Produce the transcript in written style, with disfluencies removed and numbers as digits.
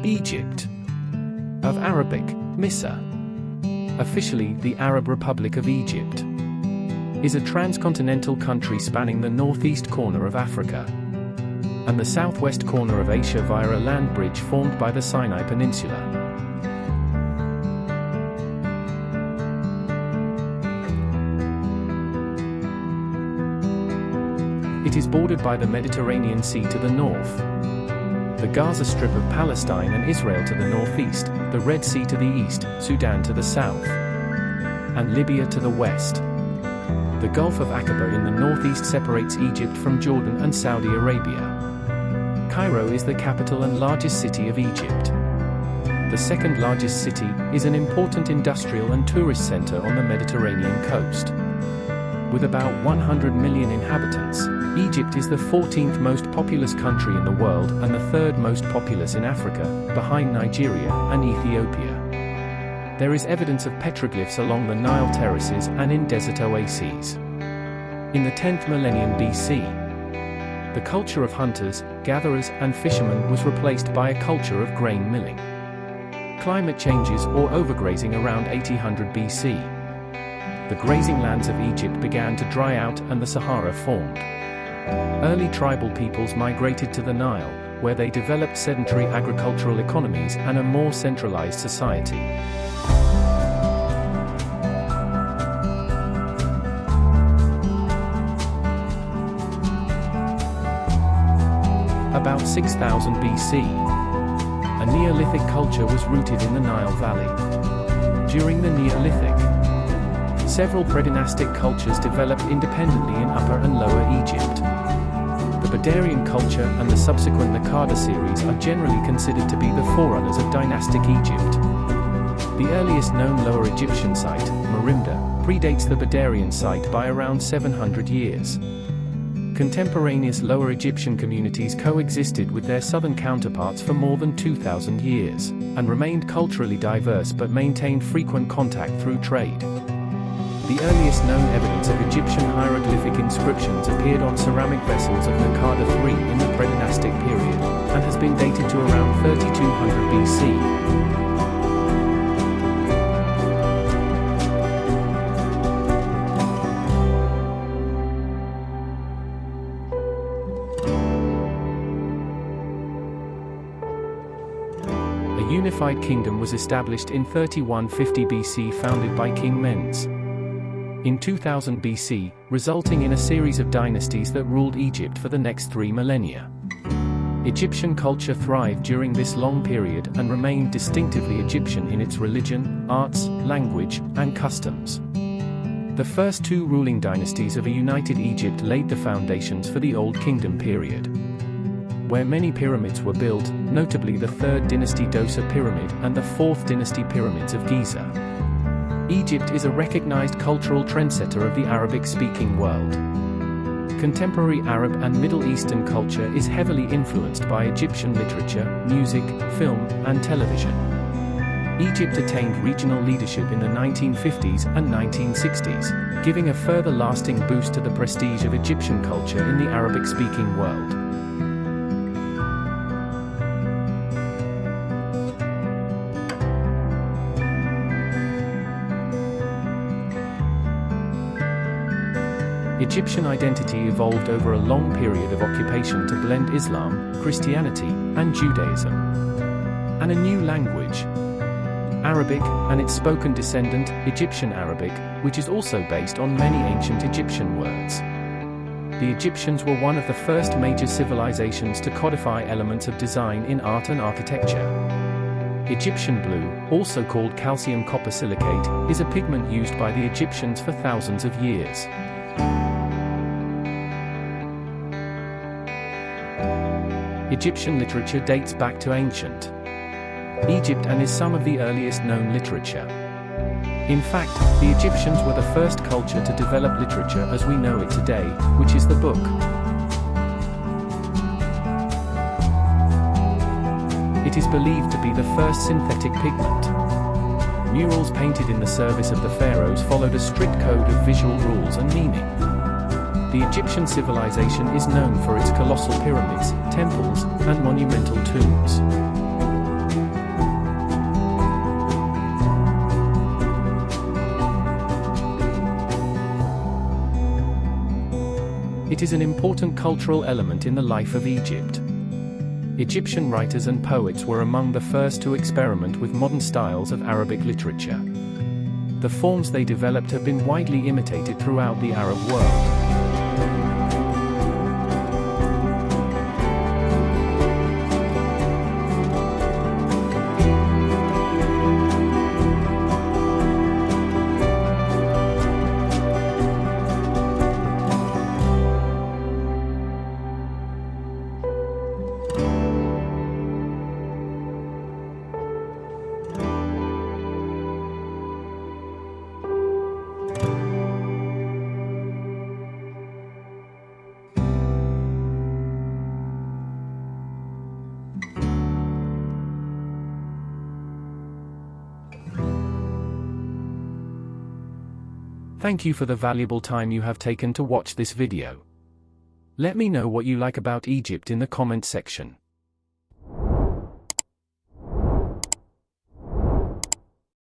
Egypt. Of Arabic, Miṣr. Officially, the Arab Republic of Egypt is a transcontinental country spanning the northeast corner of Africa and the southwest corner of Asia via a land bridge formed by the Sinai Peninsula. It is bordered by the Mediterranean Sea to the north, the Gaza Strip of Palestine and Israel to the northeast, the Red Sea to the east, Sudan to the south, and Libya to the west. The Gulf of Aqaba in the northeast separates Egypt from Jordan and Saudi Arabia. Cairo is the capital and largest city of Egypt. The second largest city, is an important industrial and tourist center on the Mediterranean coast. With about 100 million inhabitants, Egypt is the 14th most populous country in the world and the third most populous in Africa, behind Nigeria and Ethiopia. There is evidence of petroglyphs along the Nile terraces and in desert oases. In the 10th millennium BC, the culture of hunters, gatherers, and fishermen was replaced by a culture of grain milling. Climate changes or overgrazing around 1800 BC. The grazing lands of Egypt began to dry out and the Sahara formed. Early tribal peoples migrated to the Nile, where they developed sedentary agricultural economies and a more centralized society. About 6000 BC, a Neolithic culture was rooted in the Nile Valley. During the Neolithic, several predynastic cultures developed independently in Upper and Lower Egypt. The Badarian culture and the subsequent Naqada series are generally considered to be the forerunners of dynastic Egypt. The earliest known Lower Egyptian site, Merimna, predates the Badarian site by around 700 years. Contemporaneous Lower Egyptian communities coexisted with their southern counterparts for more than 2,000 years, and remained culturally diverse but maintained frequent contact through trade. The earliest known evidence of Egyptian hieroglyphic inscriptions appeared on ceramic vessels of Naqada III in the predynastic period, and has been dated to around 3200 BC. A unified kingdom was established in 3150 BC founded by King Menes in 2000 BC, resulting in a series of dynasties that ruled Egypt for the next 3 millennia. Egyptian culture thrived during this long period and remained distinctively Egyptian in its religion, arts, language, and customs. The first 2 ruling dynasties of a united Egypt laid the foundations for the Old Kingdom period, where many pyramids were built, notably the 3rd dynasty Djoser pyramid and the 4th dynasty pyramids of Giza. Egypt is a recognized cultural trendsetter of the Arabic-speaking world. Contemporary Arab and Middle Eastern culture is heavily influenced by Egyptian literature, music, film, and television. Egypt attained regional leadership in the 1950s and 1960s, giving a further lasting boost to the prestige of Egyptian culture in the Arabic-speaking world. Egyptian identity evolved over a long period of occupation to blend Islam, Christianity, and Judaism. And a new language, Arabic, and its spoken descendant, Egyptian Arabic, which is also based on many ancient Egyptian words. The Egyptians were one of the first major civilizations to codify elements of design in art and architecture. Egyptian blue, also called calcium copper silicate, is a pigment used by the Egyptians for thousands of years. Egyptian literature dates back to ancient Egypt and is some of the earliest known literature. In fact, the Egyptians were the first culture to develop literature as we know it today, which is the book. It is believed to be the first synthetic pigment. Murals painted in the service of the pharaohs followed a strict code of visual rules and meaning. The Egyptian civilization is known for its colossal pyramids, temples, and monumental tombs. It is an important cultural element in the life of Egypt. Egyptian writers and poets were among the first to experiment with modern styles of Arabic literature. The forms they developed have been widely imitated throughout the Arab world. Thank you for the valuable time you have taken to watch this video. Let me know what you like about Egypt in the comment section.